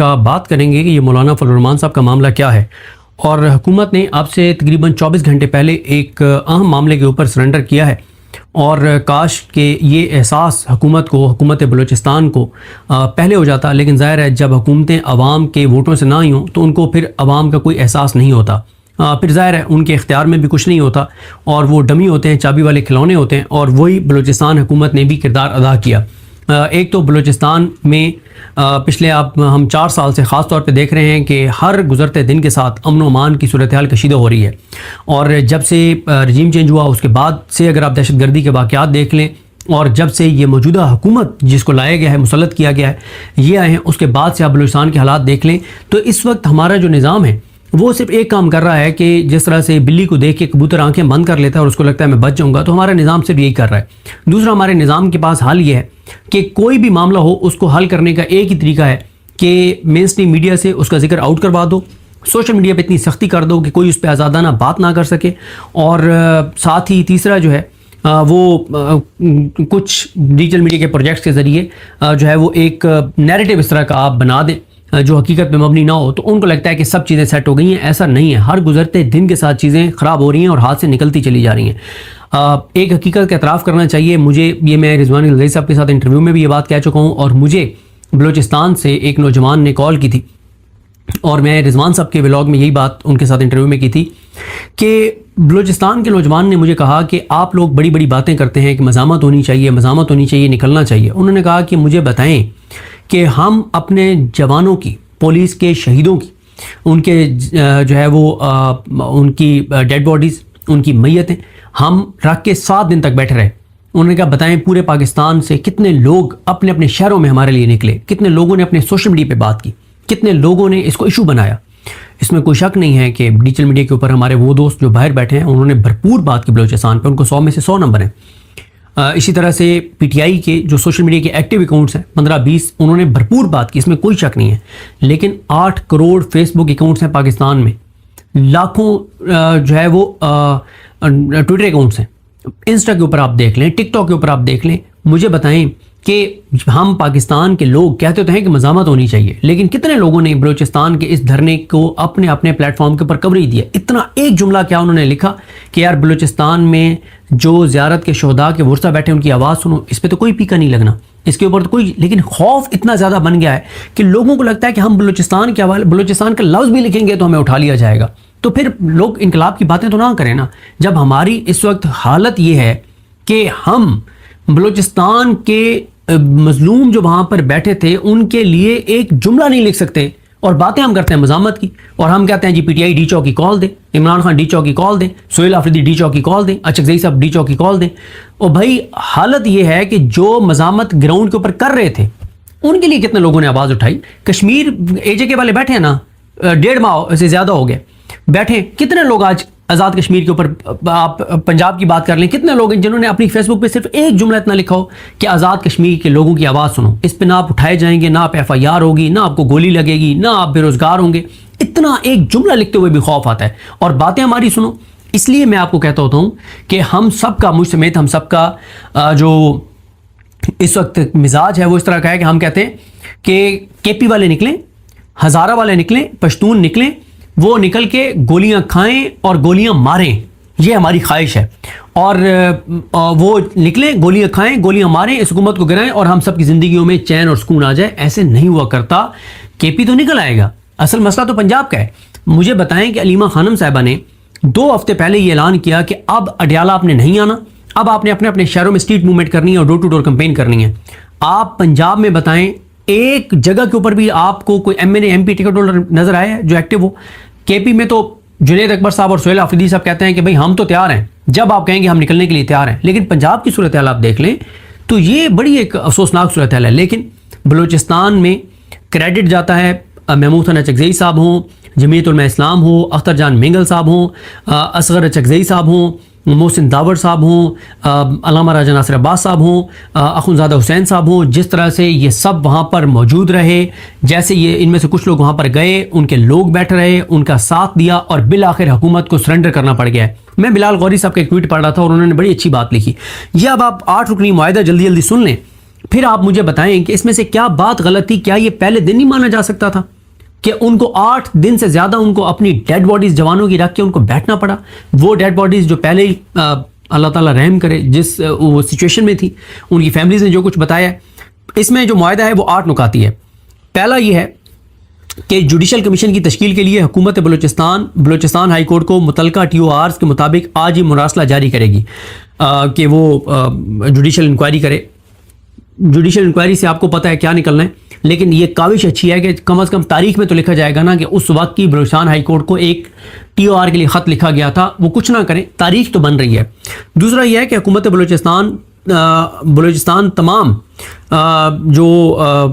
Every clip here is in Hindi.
का बात करेंगे कि ये मौलाना फजल रहमान साहब का मामला क्या है। और हुकूमत ने अब से तकरीबन 24 घंटे पहले एक अहम मामले के ऊपर सरेंडर किया है और काश के ये एहसास हुकूमत बलूचिस्तान को पहले हो जाता, लेकिन ज़ाहिर है जब हुकूमतें अवाम के वोटों से ना ही हों तो उनको फिर अवाम का कोई एहसास नहीं होता, फिर ज़ाहिर है उनके इख्तियार में भी कुछ नहीं होता और वो डमी होते हैं, चाबी वाले खिलौने होते हैं। और वही बलूचिस्तान हुकूमत ने भी किरदार अदा किया। एक तो बलूचिस्तान में पिछले हम 4 साल से ख़ास तौर पे देख रहे हैं कि हर गुज़रते दिन के साथ अमन अमान की सूरत हाल कशीदा हो रही है। और जब से रजीम चेंज हुआ उसके बाद से अगर आप दहशत गर्दी के वाक़यात देख लें और जब से ये मौजूदा हुकूमत जिसको लाया गया है, मुसल्लत किया गया है, ये आए हैं, उसके बाद से आप बलूचिस्तान के हालात देख लें तो इस वक्त हमारा जो निज़ाम है वो सिर्फ एक काम कर रहा है कि जिस तरह से बिल्ली को देख के कबूतर आंखें बंद कर लेता है और उसको लगता है मैं बच जाऊंगा, तो हमारा निज़ाम सिर्फ यही कर रहा है। दूसरा, हमारे निज़ाम के पास हल ये है कि कोई भी मामला हो उसको हल करने का एक ही तरीका है कि मेन स्ट्रीम मीडिया से उसका जिक्र आउट करवा दो, सोशल मीडिया पर इतनी सख्ती कर दो कि कोई उस पर आज़ादाना बात ना कर सके। और साथ ही तीसरा जो है वो कुछ डिजिटल मीडिया के प्रोजेक्ट्स के ज़रिए जो है वो एक नैरेटिव इस तरह का आप बना दें जो हकीकत पे मबनी ना हो, तो उनको लगता है कि सब चीज़ें सेट हो गई हैं। ऐसा नहीं है, हर गुजरते दिन के साथ चीज़ें ख़राब हो रही हैं और हाथ से निकलती चली जा रही हैं। एक हकीकत का एतराफ़ करना चाहिए मुझे, ये मैं रिजवान गलज़ई साहब के साथ इंटरव्यू में भी ये बात कह चुका हूँ और मुझे बलूचिस्तान से एक नौजवान ने कॉल की थी और मैं रिजवान साहब के व्लॉग में यही बात उनके साथ इंटरव्यू में की थी कि बलूचिस्तान के नौजवान ने मुझे कहा कि आप लोग बड़ी बड़ी बातें करते हैं कि मज़ामत होनी चाहिए, निकलना चाहिए। उन्होंने कहा कि मुझे बताएं कि हम अपने जवानों की, पुलिस के शहीदों की, उनके जो है वो उनकी डेड बॉडीज़, उनकी मैयतें हम रख के 7 दिन तक बैठे रहे। उन्होंने कहा बताएं पूरे पाकिस्तान से कितने लोग अपने अपने शहरों में हमारे लिए निकले, कितने लोगों ने अपने सोशल मीडिया पे बात की, कितने लोगों ने इसको इशू बनाया। इसमें कोई शक नहीं है कि डिजिटल मीडिया के ऊपर हमारे वो दोस्त जो बाहर बैठे हैं उन्होंने भरपूर बात की बलूचिस्तान पर, उनको 100 में से 100 नंबर हैं। इसी तरह से पीटीआई के जो सोशल मीडिया के एक्टिव अकाउंट्स हैं 15-20, उन्होंने भरपूर बात की, इसमें कोई शक नहीं है। लेकिन 8 करोड़ फेसबुक अकाउंट्स हैं पाकिस्तान में, लाखों जो है वो ट्विटर अकाउंट्स हैं, इंस्टा के ऊपर आप देख लें, टिकटॉक के ऊपर आप देख लें। मुझे बताएं कि हम पाकिस्तान के लोग कहते तो हैं कि मज़ामत होनी चाहिए, लेकिन कितने लोगों ने बलूचिस्तान के इस धरने को अपने अपने प्लेटफॉर्म के ऊपर कवरेज दिया। इतना एक जुमला क्या उन्होंने लिखा कि यार बलूचिस्तान में जो ज़ियारत के शोहदा के वर्सा बैठे उनकी आवाज़ सुनो, इस पर तो कोई पीका नहीं लगना, इसके ऊपर तो कोई, लेकिन खौफ इतना ज़्यादा बन गया है कि लोगों को लगता है कि हम बलूचिस्तान के हवाले, बलूचिस्तान का लफ्ज़ भी लिखेंगे तो हमें उठा लिया जाएगा। तो फिर लोग इनकलाब की बातें तो ना करें ना, जब हमारी इस वक्त हालत ये है कि हम बलूचिस्तान के मजलूम जो वहाँ पर बैठे थे उनके लिए एक जुमला नहीं लिख सकते और बातें हम करते हैं मज़ामत की। और हम कहते हैं जी पीटीआई डी चौकी कॉल दे, इमरान खान डी चौकी कॉल दे, सोहेल आफरीदी डी चौकी कॉल दे, अचकज़ई साहब डी चौकी कॉल दें। और भाई हालत ये है कि जो मज़ामत ग्राउंड के ऊपर कर रहे थे उनके लिए कितने लोगों ने आवाज़ उठाई। कश्मीर एजेके वाले बैठे हैं ना, 1.5 माह से ज़्यादा हो गए बैठे, कितने लोग आज आज़ाद कश्मीर के ऊपर, आप पंजाब की बात कर लें, कितने लोग हैं जिन्होंने अपनी फेसबुक पे सिर्फ एक जुमला इतना लिखा हो कि आज़ाद कश्मीर के लोगों की आवाज़ सुनो, इस पे ना आप उठाए जाएंगे, ना आप FIR होगी, ना आपको गोली लगेगी, ना आप बेरोज़गार होंगे। इतना एक जुमला लिखते हुए भी खौफ आता है और बातें हमारी सुनो। इसलिए मैं आपको कहता होता हूँ कि हम सबका, मुझ समेत हम सबका जो इस वक्त मिजाज है वो इस तरह का है कि हम कहते हैं कि KP वाले निकलें, हज़ारा वाले निकलें, पश्तून निकलें, वो निकल के गोलियां खाएं और गोलियां मारें, ये हमारी ख्वाहिश है। और वो निकलें, गोलियां खाएं, गोलियां मारें, इस हुकूमत को गिराएं और हम सब की ज़िंदगियों में चैन और सुकून आ जाए। ऐसे नहीं हुआ करता। KP तो निकल आएगा, असल मसला तो पंजाब का है। मुझे बताएं कि अलीमा खानम साहिबा ने 2 हफ्ते पहले ये ऐलान किया कि अब अडियाला आपने नहीं आना, अब आपने अपने अपने शहरों में स्ट्रीट मूवमेंट करनी है और डोर टू डोर कैंपेन करनी है। आप पंजाब में बताएं एक जगह के ऊपर भी आपको कोई MNA MP टिकट होल्डर नजर आया है जो एक्टिव हो। KP में तो जुनैद अकबर साहब और सोहेल आफरीदी साहब कहते हैं कि भाई हम तो तैयार हैं, जब आप कहेंगे हम निकलने के लिए तैयार हैं। लेकिन पंजाब की सूरत हाल आप देख लें तो ये बड़ी एक अफसोसनाक सूरत हाल है। लेकिन बलूचिस्तान में क्रेडिट जाता है महमूद खान अचकज़ई साहब हों, जमीयत उलमा इस्लाम हो, अख्तर जान मेंगल साहब हों, असगर अचकज़ई साहब हों, मोहसिन दावर साहब हों, अल्लामा राजा नासिर अब्बास साहब हों, अखुंज़ादा हुसैन साहब हों, जिस तरह से ये सब वहाँ पर मौजूद रहे, जैसे ये इनमें से कुछ लोग वहाँ पर गए, उनके लोग बैठ रहे, उनका साथ दिया और बिल आखिर हुकूमत को सरेंडर करना पड़ गया है। मैं बिलाल गौरी साहब का एक ट्वीट पढ़ रहा था और उन्होंने बड़ी अच्छी बात लिखी। ये अब आप 8 रुकनी मुआहिदा जल्दी जल्दी सुन लें। फिर आप मुझे बताएं कि इसमें से क्या बात गलत थी? क्या ये पहले दिन नहीं माना जा सकता था कि उनको 8 दिन से ज़्यादा उनको अपनी डेड बॉडीज़ जवानों की रख के उनको बैठना पड़ा? वो डेड बॉडीज़ जो पहले ही अल्लाह ताला रहम करे जिस वो सिचुएशन में थी, उनकी फैमिलीज़ ने जो कुछ बताया। इसमें जो मुआहदा है वो 8 नुकाती है। पहला ये है कि जुडिशल कमीशन की तश्कील के लिए हुकूमत बलूचिस्तान हाई कोर्ट को मुतलका TORs के मुताबिक आज ही मुरासला जारी करेगी कि वो जुडिशल इंक्वायरी करे। जुडिशल इंक्वायरी से आपको पता है क्या निकलना है, लेकिन ये काविश अच्छी है कि कम से कम तारीख में तो लिखा जाएगा ना कि उस वक्त की बलूचिस्तान हाई कोर्ट को एक TOR के लिए ख़त लिखा गया था। वो कुछ ना करें, तारीख तो बन रही है। दूसरा यह है कि हुकूमत बलूचिस्तान तमाम जो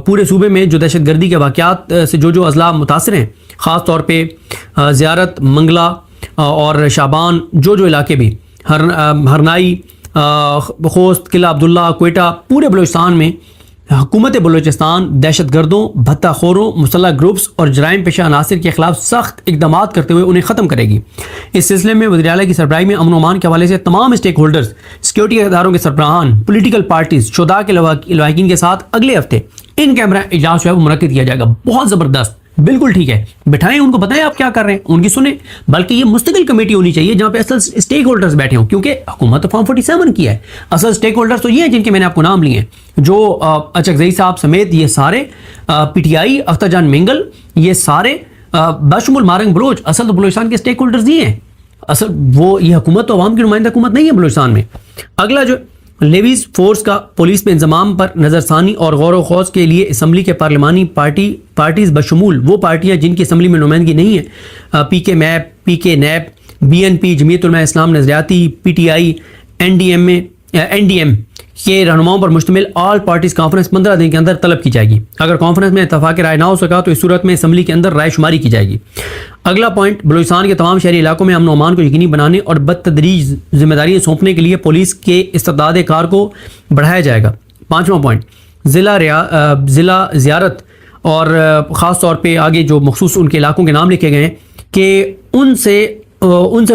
पूरे सूबे में जो दहशतगर्दी के वाक़यात से जो अज़ला मुतासर हैं, ख़ास तौर पे ज़ियारत, मंगला और शाबान, जो इलाके भी हरनाई, खोस्त, किला अब्दुल्ला, क्वेटा, पूरे बलूचिस्तान में हुकूमत बलूचिस्तान दहशतगर्दों, भत्ताखोरों, मुसल्लह ग्रुप्स और जराइम पेशा अनासर के खिलाफ सख्त इकदाम करते हुए उन्हें ख़त्म करेगी। इस सिलसिले में वज़ीर आला की सरबराही में अमन अमान के हवाले से तमाम स्टेक होल्डर्स, सिक्योरिटी इदारों के सरबराहान, पोलिटिकल पार्टीज, शुदा के लवाकिन के साथ अगले हफ्ते इन कैमरा इजलास जो है वो मुनक्किद किया जाएगा। बहुत ज़बरदस्त, बिल्कुल ठीक है, बिठाएं उनको, बताएं आप क्या कर रहे हैं, उनकी सुने। बल्कि ये मुस्तकिल कमेटी होनी चाहिए जहां पे असल स्टेक होल्डर्स बैठे हों, क्योंकि हुकूमत तो फॉर्म 47 की है। असल स्टेक होल्डर्स तो ये हैं जिनके मैंने आपको नाम लिए हैं, जो अचकज़ई साहब समेत ये सारे, PTI, अख्तर जान मेंगल, ये सारे बशमुल मारंग बलोच, असल तो बलूचिस्तान के स्टेक होल्डर्स ये हैं। असल वो ये हुकूमत तो अवाम की नुमाइंदा हुकूमत नहीं है बलूचिस्तान में। अगला जो लेवीज फोर्स का पुलिस पे इंजमाम पर नज़रसानी और गौर व खौज के लिए असम्बली के पार्लिमानी पार्टीज़ बशमूल वो पार्टियाँ जिनकी असम्बली में नुमाइंदगी नहीं है, PK map, PK nap, BNP, Jamiat Ulama इस्लाम नज़रियाती, PTI, NDM के रहनुमाओं पर मुश्तमिल ऑल पार्टीज़ कॉन्फ्रेंस 15 दिन के अंदर तलब की जाएगी। अगर कॉन्फ्रेंस में इत्तफाक राय ना हो सका तो इस सूरत में असम्बली के अंदर राय शुमारी की जाएगी। अगला पॉइंट, बलूचिस्तान के तमाम शहरी इलाकों में अमन अमान को यकीनी बनाने और बदतदरीज जिम्मेदारियाँ सौंपने के लिए पुलिस के इस्तेदाद कार को बढ़ाया जाएगा। 5वां पॉइंट, ज़िला ज़ियारत और ख़ास तौर पर आगे जो मखसूस उनके इलाकों के नाम लिखे गए हैं कि उनसे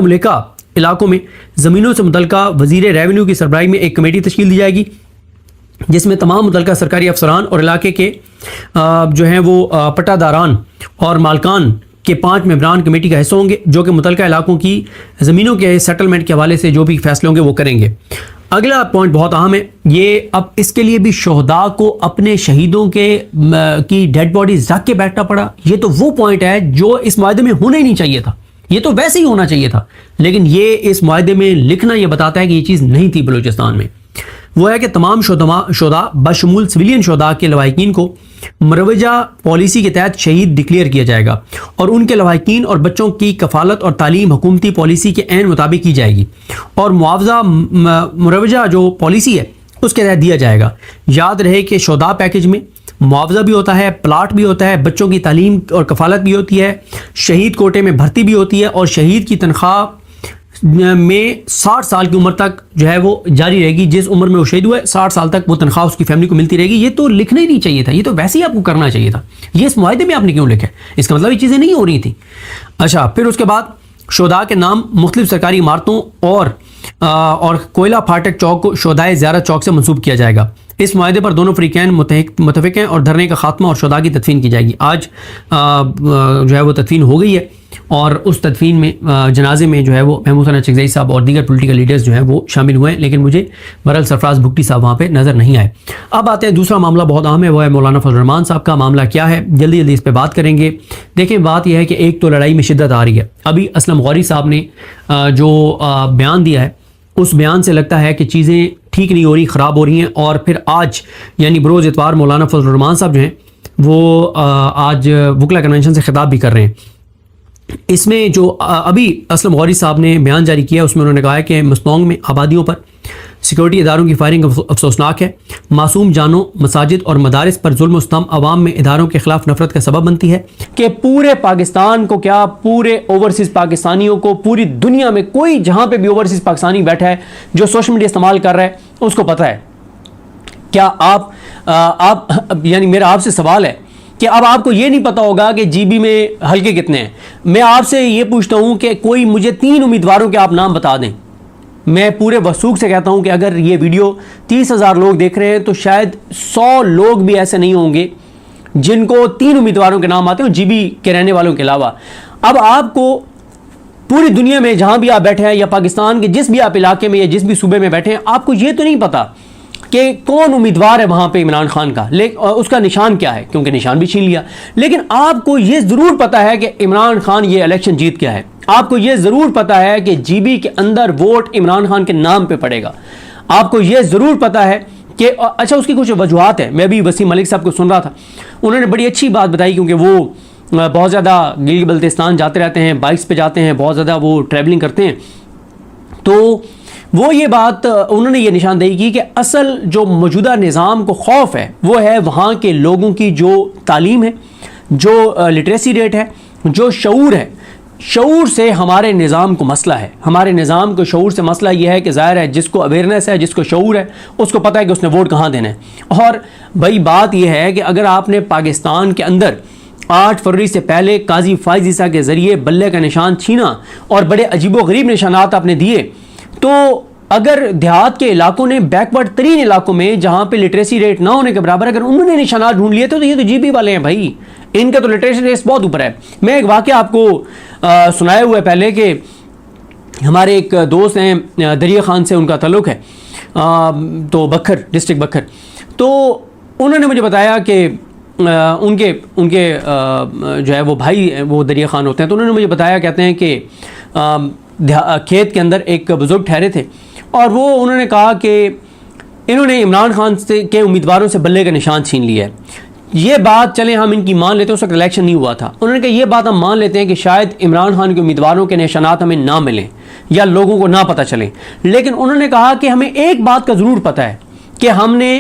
मुल्का इलाकों में ज़मीनों से मुतल्लिका वज़ीर रेवेन्यू की सरबराही में एक कमेटी तश्कील दी जाएगी, जिसमें तमाम मुतल्लिका सरकारी अफसरान और इलाके के जो हैं वो पट्टादारान और मालकान के 5 मेंबरान कमेटी का हिस्सा होंगे, जो कि मुतल्लिका इलाकों की ज़मीनों के सेटलमेंट के हवाले से जो भी फैसले होंगे वो करेंगे। अगला पॉइंट बहुत अहम है, ये अब इसके लिए भी शोहदा को अपने शहीदों की डेड बॉडीज रख के बैठना पड़ा। ये तो वो पॉइंट है जो इस मायदे में होना ही नहीं चाहिए था, ये तो वैसे ही होना चाहिए था, लेकिन ये इस मुआहदे में लिखना ये बताता है कि ये चीज़ नहीं थी बलूचिस्तान में। वो है कि तमाम शोधा बशमूल सिविलियन शोधा के लवाहिकीन को मरवजा पॉलिसी के तहत शहीद डिक्लेयर किया जाएगा और उनके लवाहिकीन और बच्चों की कफालत और तालीम हुकूमती पॉलिसी के ऐन मुताबिक की जाएगी और मुआवजा मरवजा जो पॉलिसी है उसके तहत दिया जाएगा। याद रहे कि शोधा पैकेज में मुआवजा भी होता है, प्लाट भी होता है, बच्चों की तालीम और कफालत भी होती है, शहीद कोटे में भर्ती भी होती है और शहीद की तनख्वाह में 60 साल की उम्र तक जो है वो जारी रहेगी। जिस उम्र में वो शहीद हुआ है 60 साल तक वो तनख्वाह उसकी फैमिली को मिलती रहेगी। ये तो लिखना ही नहीं चाहिए था, ये तो वैसे ही आपको करना चाहिए था। ये इस मुआहदे में आपने क्यों लिखा है? इसका मतलब ये चीज़ें नहीं हो रही थी। अच्छा, फिर उसके बाद शोधा के नाम मुख्तलिफ सरकारी इमारतों और कोयला फाटक चौक को शोधाए ज़ियारत चौक से मंसूब किया जाएगा। इस मुआहदे पर दोनों फ्रीकैन मुतफिक हैं और धरने का खात्मा और शोधा की तदफीन की जाएगी। आज जो है वो तदफीन हो गई है और उस तदफीन में जनाजे में जो है वो महमूद हसन अचकज़ई साहब और दीगर पॉलिटिकल लीडर्स जो हैं वो शामिल हुए हैं, लेकिन मुझे बहरहाल सरफराज भुट्टी साहब वहाँ पे नज़र नहीं आए। अब आते हैं दूसरा मामला बहुत अहम है, वो है मौलाना फजल रहमान साहब का मामला। क्या है, जल्दी जल्दी इस पर बात करेंगे। देखें, बात यह है कि एक तो लड़ाई में शिद्दत आ रही है। अभी असलम गौरी साहब ने जो बयान दिया है उस बयान से लगता है कि चीज़ें ठीक नहीं हो रही, ख़राब हो रही हैं। और फिर आज यानी बरोज़ इतवार मौलाना फजल रहमान साहब जो हैं वो आज वकला कन्वेंशन से खिताब भी कर रहे हैं। इसमें जो अभी असलम गौरी साहब ने बयान जारी किया उसमें उन्होंने कहा है कि मस्तोंग में आबादियों पर सिक्योरिटी इदारों की फायरिंग अफसोसनाक है। मासूम जानों, मसाजिद और मदारिस पर जुल्म सितम अवाम में इदारों के खिलाफ नफरत का सबब बनती है कि पूरे पाकिस्तान को क्या, पूरे ओवरसीज़ पाकिस्तानियों को, पूरी दुनिया में कोई जहाँ पे भी ओवरसीज़ पाकिस्तानी बैठा है जो सोशल मीडिया इस्तेमाल कर रहा है उसको पता है। क्या आप यानी मेरा आपसे सवाल है कि अब आपको ये नहीं पता होगा कि GB में हल्के कितने हैं। मैं आपसे ये पूछता हूँ कि कोई मुझे 3 उम्मीदवारों के आप नाम बता दें, मैं पूरे वसूख से कहता हूं कि अगर ये वीडियो 30,000 लोग देख रहे हैं तो शायद 100 लोग भी ऐसे नहीं होंगे जिनको 3 उम्मीदवारों के नाम आते हैं जीबी के रहने वालों के अलावा। अब आपको पूरी दुनिया में जहां भी आप बैठे हैं या पाकिस्तान के जिस भी आप इलाके में या जिस भी सूबे में बैठे हैं, आपको ये तो नहीं पता कि कौन उम्मीदवार है वहां पे इमरान खान का, उसका निशान क्या है, क्योंकि निशान भी छीन लिया। लेकिन आपको ये जरूर पता है कि इमरान खान ये इलेक्शन जीत गया है। आपको ये जरूर पता है कि जीबी के अंदर वोट इमरान खान के नाम पे पड़ेगा। आपको ये जरूर पता है कि अच्छा, उसकी कुछ वजूहत है। मैं भी वसीम मलिक साहब को सुन रहा था, उन्होंने बड़ी अच्छी बात बताई, क्योंकि वो बहुत ज़्यादा गिलगित बल्तिस्तान जाते रहते हैं, बाइक्स पे जाते हैं, बहुत ज़्यादा वो ट्रैवलिंग करते हैं। तो वो ये बात उन्होंने ये निशानदेही की कि असल जो मौजूदा निज़ाम को खौफ है वो है वहाँ के लोगों की जो तालीम है, जो लिटरेसी रेट है, जो शऊर है। शऊर से हमारे निज़ाम को मसला है, हमारे निज़ाम को शऊर से मसला ये है कि ज़ाहिर है जिसको अवेयरनेस है, जिसको शऊर है, उसको पता है कि उसने वोट कहाँ देना है। और भाई बात यह है कि अगर आपने पाकिस्तान के अंदर 8 फरवरी से पहले काजी फाइज ईसा के ज़रिए बल्ले का निशान छीना और बड़े अजीबोगरीब निशानात आपने दिए, तो अगर देहात के इलाकों ने, बैकवर्ड तरीन इलाकों में जहाँ पे लिटरेसी रेट ना होने के बराबर अगर उन्होंने निशानात ढूंढ लिए, तो ये तो जीबी वाले हैं भाई, इनका तो लिटरेसी रेट बहुत ऊपर है। मैं एक वाक़या आपको सुनाए हुए पहले कि हमारे एक दोस्त हैं दरिया खान से उनका ताल्लुक़ है, तो बखर, डिस्ट्रिक्ट बखर। तो उन्होंने मुझे बताया कि उनके जो है वो भाई वो दरिया खान होते हैं। तो उन्होंने मुझे बताया, कहते हैं कि खेत के अंदर एक बुज़ुर्ग ठहरे थे और वो उन्होंने कहा कि इन्होंने इमरान खान से के उम्मीदवारों से बल्ले का निशान छीन लिया है। ये बात चलें हम इनकी मान लेते हैं, उस वक्त इलेक्शन नहीं हुआ था। उन्होंने कहा ये बात हम मान लेते हैं कि शायद इमरान खान के उम्मीदवारों के निशानात हमें ना मिलें या लोगों को ना पता चलें, लेकिन उन्होंने कहा कि हमें एक बात का ज़रूर पता है कि हमने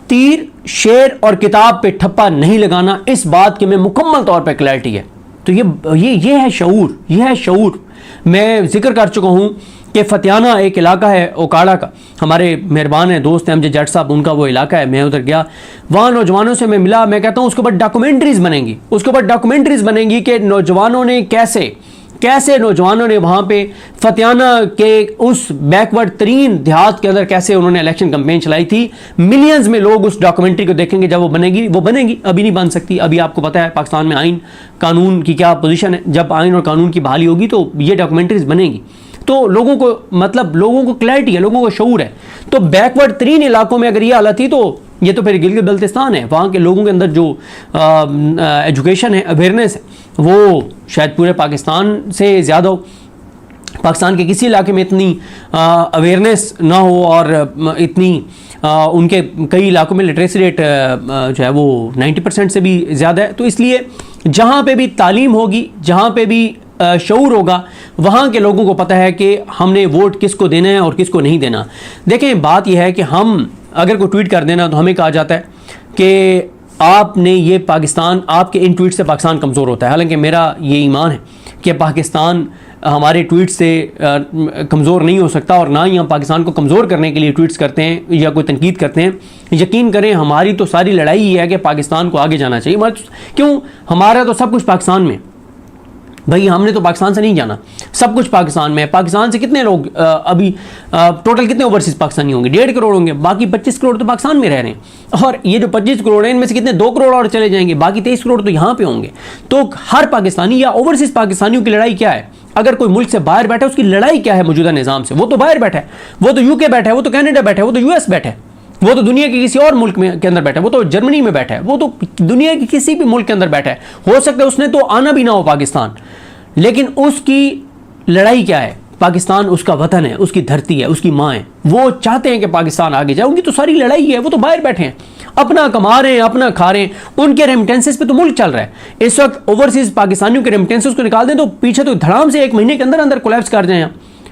तीर, शेर और किताब पे ठप्पा नहीं लगाना, इस बात की हमें मुकम्मल तौर पे क्लैरिटी है। तो ये है शऊर, ये है शऊर। मैं जिक्र कर चुका हूँ कि फतियाना एक इलाका है ओकाड़ा का, हमारे मेहरबान हैं दोस्त हैं अमजद जट साहब, उनका वो इलाका है। मैं उधर गया, वहाँ नौजवानों से मैं मिला। मैं कहता हूँ उसके ऊपर डॉक्यूमेंट्रीज बनेंगी, उसके ऊपर डॉक्यूमेंट्रीज बनेंगी कि नौजवानों ने कैसे नौजवानों ने वहाँ पे फतियाना के उस बैकवर्ड तरीन देहात के अंदर कैसे उन्होंने इलेक्शन कैंपेन चलाई थी। मिलियंस में लोग उस डॉक्यूमेंट्री को देखेंगे जब वो बनेगी। अभी नहीं बन सकती। अभी आपको पता है पाकिस्तान में आइन कानून की क्या पोजीशन है, जब आइन और कानून की बहाली होगी तो ये डॉक्यूमेंट्रीज बनेगी। तो लोगों को क्लैरिटी है, लोगों को शऊर है। तो बैकवर्ड तरीन इलाकों में अगर ये हालत थी तो ये तो फिर गिलगित बल्तिस्तान है। वहाँ के लोगों के अंदर जो एजुकेशन है, अवेयरनेस है, वो शायद पूरे पाकिस्तान से ज़्यादा हो। पाकिस्तान के किसी इलाके में इतनी अवेयरनेस ना हो और इतनी उनके कई इलाकों में लिटरेसी रेट जो है वो 90% से भी ज़्यादा है। तो इसलिए जहाँ पे भी तालीम होगी, जहाँ पे भी शऊर होगा, वहाँ के लोगों को पता है कि हमने वोट किसको देना है और किसको नहीं देना। देखें, बात यह है कि हम अगर कोई ट्वीट कर देना तो हमें कहा जाता है कि आपने ये पाकिस्तान, आपके इन ट्वीट से पाकिस्तान कमज़ोर होता है। हालांकि मेरा ये ईमान है कि पाकिस्तान हमारे ट्वीट से कमज़ोर नहीं हो सकता, और ना ही हम पाकिस्तान को कमज़ोर करने के लिए ट्वीट्स करते हैं या कोई तनकीद करते हैं। यकीन करें, हमारी तो सारी लड़ाई ये है कि पाकिस्तान को आगे जाना चाहिए। क्यों? हमारा तो सब कुछ पाकिस्तान में भाई, हमने तो पाकिस्तान से नहीं जाना, सब कुछ पाकिस्तान में है। पाकिस्तान से कितने लोग अभी टोटल कितने ओवरसीज पाकिस्तानी होंगे? 1.5 करोड़ होंगे, बाकी 25 करोड़ तो पाकिस्तान में रह रहे हैं। और ये जो 25 करोड़ हैं इनमें से कितने 2 करोड़ और चले जाएंगे, बाकी 23 करोड़ तो यहाँ पे होंगे। तो हर पाकिस्तानी या ओवरसीज पाकिस्तानियों की लड़ाई क्या है? अगर कोई मुल्क से बाहर बैठा है उसकी लड़ाई क्या है मौजूदा निज़ाम से? वो तो बाहर बैठा है, वो तो यूके बैठा है, वो तो कनाडा बैठा है, वो तो यूएस बैठा है, वो तो दुनिया के किसी और मुल्क में के अंदर बैठा है, वो तो जर्मनी में बैठा है, वो तो दुनिया के किसी भी मुल्क के अंदर बैठा है। हो सकता है उसने तो आना भी ना हो पाकिस्तान, लेकिन उसकी लड़ाई क्या है? पाकिस्तान उसका वतन है, उसकी धरती है, उसकी माँ है। वो चाहते हैं कि पाकिस्तान आगे जाए, उनकी तो सारी लड़ाई है। वो तो बाहर बैठे हैं, अपना कमा रहे हैं, अपना खा रहे हैं, उनके रेमिटेंसेस पे तो मुल्क चल रहा है। इस वक्त ओवरसीज पाकिस्तानियों के रेमिटेंसेस को निकाल दें तो पीछे तो धड़ाम से 1 महीने के अंदर अंदर कोलैप्स कर जाए।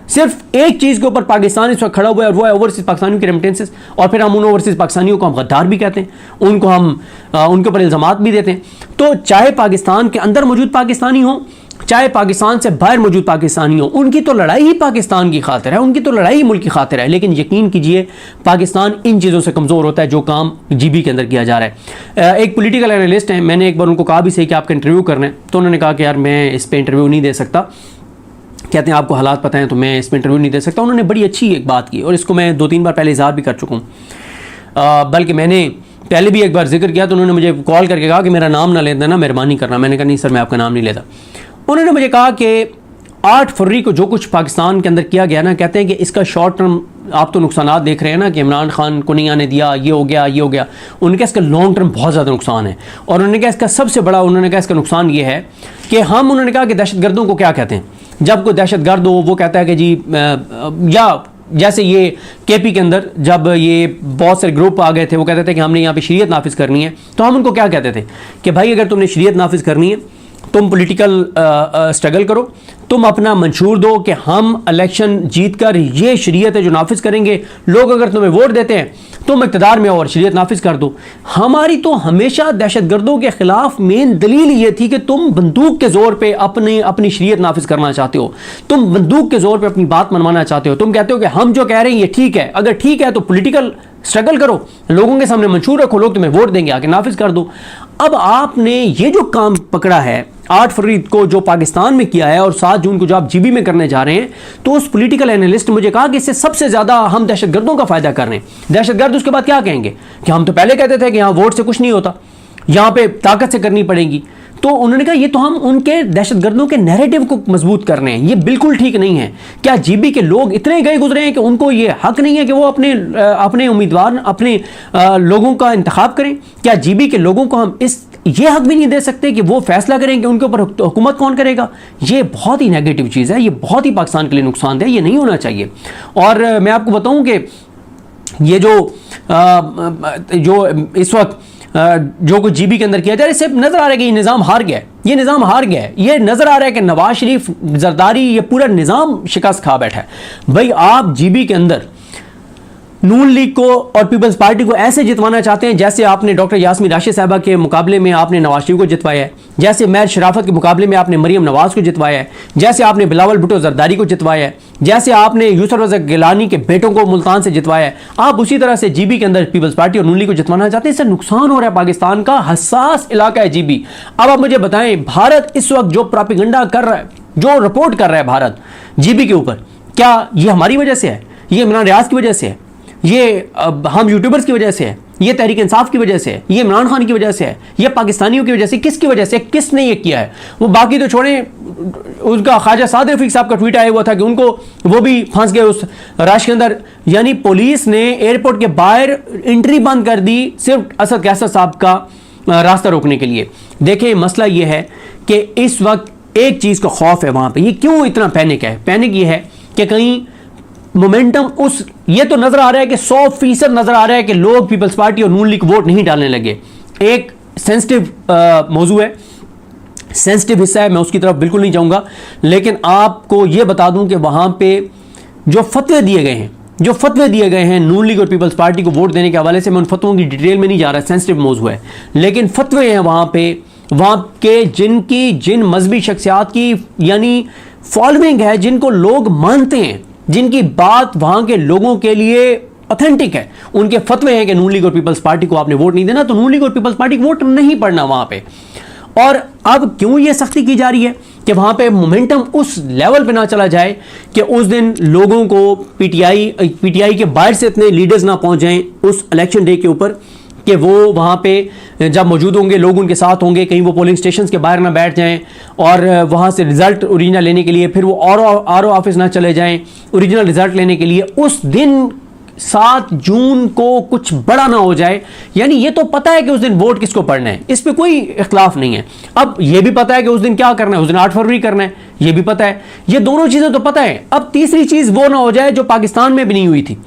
सिर्फ एक चीज़ के ऊपर पाकिस्तान इस वक्त खड़ा हुआ है और वो है ओवरसीज पाकिस्तानियों के रेमिटेंसेस। और फिर हम उन ओवरसीज पाकिस्तानियों को हम गद्दार भी कहते हैं, उनको हम उनके ऊपर इल्ज़ामात भी देते हैं। तो चाहे पाकिस्तान के अंदर मौजूद पाकिस्तानी हो, चाहे पाकिस्तान से बाहर मौजूद पाकिस्तानी हो, उनकी तो लड़ाई ही पाकिस्तान की खातिर है, उनकी तो लड़ाई ही मुल्क की खातिर है। लेकिन यकीन कीजिए, पाकिस्तान इन चीज़ों से कमज़ोर होता है जो काम जीबी के अंदर किया जा रहा है। एक पॉलिटिकल एनालिस्ट हैं, मैंने एक बार उनको कहा भी सही कि आपका इंटरव्यू करना है, तो उन्होंने कहा कि यार मैं इस पर इंटरव्यू नहीं दे सकता, कहते हैं आपको हालात पता हैं तो मैं इसमें इंटरव्यू नहीं दे सकता। उन्होंने बड़ी अच्छी एक बात की और इसको मैं 2-3 बार पहले इज़हार भी कर चुका हूँ, बल्कि मैंने पहले भी एक बार जिक्र किया तो उन्होंने मुझे कॉल करके कहा कि मेरा नाम ना ले देना, मेहरबानी करना। मैंने कहा नहीं सर, मैं आपका नाम नहीं लेता। उन्होंने मुझे कहा कि 8 फरवरी को जो कुछ पाकिस्तान के अंदर किया गया ना, कहते हैं कि इसका शॉर्ट टर्म आप तो नुकसानात देख रहे हैं ना कि इमरान खान को नहीं आने दिया, ये हो गया, ये हो गया। उन्होंने कहा इसका लॉन्ग टर्म बहुत ज़्यादा नुकसान है। और उन्होंने कहा इसका सबसे बड़ा, उन्होंने कहा इसका नुकसान ये है कि हम, उन्होंने कहा कि दहशतगर्दों को क्या कहते हैं, जब कोई दहशतगर्द हो वो कहता है कि जी या जैसे ये केपी के अंदर जब ये बहुत सारे ग्रुप आ गए थे, वो कहते थे कि हमने यहाँ पे शरीयत नाफिज करनी है, तो हम उनको क्या कहते थे कि भाई अगर तुमने शरीयत नाफिज करनी है, तुम पॉलिटिकल स्ट्रगल करो, तुम अपना मंशूर दो कि हम इलेक्शन जीत कर ये शरीयत है जो नाफिज करेंगे, लोग अगर तुम्हें वोट देते हैं तुम इक़्तिदार में और शरीयत नाफिज कर दो। हमारी तो हमेशा दहशतगर्दों के खिलाफ मेन दलील ये थी कि तुम बंदूक के जोर पे अपनी शरीयत नाफिज करना चाहते हो, तुम बंदूक के जोर पे अपनी बात मनवाना चाहते हो, तुम कहते हो कि हम जो कह रहे हैं ये ठीक है, अगर ठीक है तो पॉलिटिकल स्ट्रगल करो, लोगों के सामने मंशूर रखो, लोग तुम्हें वोट देंगे, आके नाफिज कर दो। अब आपने ये जो काम पकड़ा है 8 फरवरी को जो पाकिस्तान में किया है और 7 जून को जो आप जीबी में करने जा रहे हैं, तो उस पॉलिटिकल एनालिस्ट मुझे कहा कि इससे सबसे ज्यादा हम दहशतगर्दों का फायदा कर रहे हैं। दहशतगर्द उसके बाद क्या कहेंगे कि हम तो पहले कहते थे कि यहाँ वोट से कुछ नहीं होता, यहाँ पे ताकत से करनी पड़ेगी। तो उन्होंने कहा ये तो हम उनके दहशतगर्दों के नैरेटिव को मजबूत कर रहे हैं, ये बिल्कुल ठीक नहीं है। क्या जीबी के लोग इतने गए गुजरे हैं कि उनको ये हक नहीं है कि वो अपने उम्मीदवार, अपने लोगों का इंतखाब करें? क्या जीबी के लोगों को हम ये हक भी नहीं दे सकते कि वो फैसला करें कि उनके ऊपर हुकूमत कौन करेगा? ये बहुत ही नेगेटिव चीज़ है, ये बहुत ही पाकिस्तान के लिए नुकसानदेह, ये नहीं होना चाहिए। और मैं आपको बताऊं कि ये जो इस वक्त जो कुछ जीबी के अंदर किया जा रहा है, इससे नजर आ रहा है कि ये निज़ाम हार गया है, ये निज़ाम हार गया है। ये नजर आ रहा है कि नवाज शरीफ, जरदारी, ये पूरा निज़ाम शिकस्त खा बैठा है। भाई आप जीबी के अंदर नून लीग को और पीपल्स पार्टी को ऐसे जितवाना चाहते हैं जैसे आपने डॉक्टर यास्मीन राशिद साहबा के मुकाबले में आपने नवाज शरीफ को जितवाया है, जैसे महर शराफत के मुकाबले में आपने मरियम नवाज को जितवाया है, जैसे आपने बिलावल भुट्टो जरदारी को जितवाया है, जैसे आपने यूसुफ रज़ा गिलानी के बेटों को मुल्तान से जितवाया है। आप उसी तरह से जीबी के अंदर पीपल्स पार्टी और नून लीग को जितवाना चाहते हैं। इससे नुकसान हो रहा है, पाकिस्तान का हसास इलाका है जीबी। अब आप मुझे बताएं, भारत इस वक्त जो प्रोपेगेंडा कर रहा है, जो रिपोर्ट कर रहा है भारत जीबी के ऊपर, क्या ये हमारी वजह से है? ये इमरान रियाज की वजह से है? ये हम यूट्यूबर्स की वजह से है? ये तहरीक इंसाफ की वजह से है? ये इमरान खान की वजह से है? ये पाकिस्तानियों की वजह से? किसकी वजह से? किसने ये किया है? वो बाकी तो छोड़ें, उसका ख्वाजा साद रफीक साहब का ट्वीट आया हुआ था कि उनको, वो भी फंस गए उस रश के अंदर। यानी पुलिस ने एयरपोर्ट के बाहर एंट्री बंद कर दी सिर्फ असद कैसर साहब का रास्ता रोकने के लिए। देखें, मसला ये है कि इस वक्त एक चीज़ का खौफ है वहाँ पर। ये क्यों इतना पैनिक है? पैनिक ये है कि कहीं मोमेंटम ये तो नजर आ रहा है कि 100% नजर आ रहा है कि लोग पीपल्स पार्टी और नून लीग वोट नहीं डालने लगे। एक सेंसिटिव मौजू है, सेंसिटिव हिस्सा है, मैं उसकी तरफ बिल्कुल नहीं जाऊंगा, लेकिन आपको यह बता दूं कि वहां पे जो फतवे दिए गए हैं नून लीग और पीपल्स पार्टी को वोट देने के हवाले से, मैं उन फतवों की डिटेल में नहीं जा रहा, सेंसिटिव मौजू है, लेकिन फतवे हैं वहां के जिन मजहबी शख्सियात की यानी फॉलोइंग है, जिनको लोग मानते हैं, जिनकी बात वहां के लोगों के लिए ऑथेंटिक है, उनके फतवे हैं कि नून लीग और पीपल्स पार्टी को आपने वोट नहीं देना, तो नून लीग और पीपल्स पार्टी को वोट नहीं पड़ना वहां पे। और अब क्यों ये सख्ती की जा रही है कि वहां पे मोमेंटम उस लेवल पे ना चला जाए कि उस दिन लोगों को पीटीआई के बाहर से इतने लीडर्स ना पहुंच जाएं उस इलेक्शन डे के ऊपर कि वो वहाँ पे जब मौजूद होंगे, लोग उनके साथ होंगे, कहीं वो पोलिंग स्टेशन के बाहर ना बैठ जाएं और वहाँ से रिजल्ट ओरिजिनल लेने के लिए फिर वो आरओ ऑफिस ना चले जाएं ओरिजिनल रिजल्ट लेने के लिए। उस दिन 7 जून को कुछ बड़ा ना हो जाए। यानी ये तो पता है कि उस दिन वोट किसको पड़ना है, इस पर कोई इख्तलाफ नहीं है। अब ये भी पता है कि उस दिन क्या करना है, उस दिन 8 फरवरी करना है, ये भी पता है। ये दोनों चीज़ें तो पता है। अब तीसरी चीज़ वो ना हो जाए जो पाकिस्तान में भी नहीं हुई थी।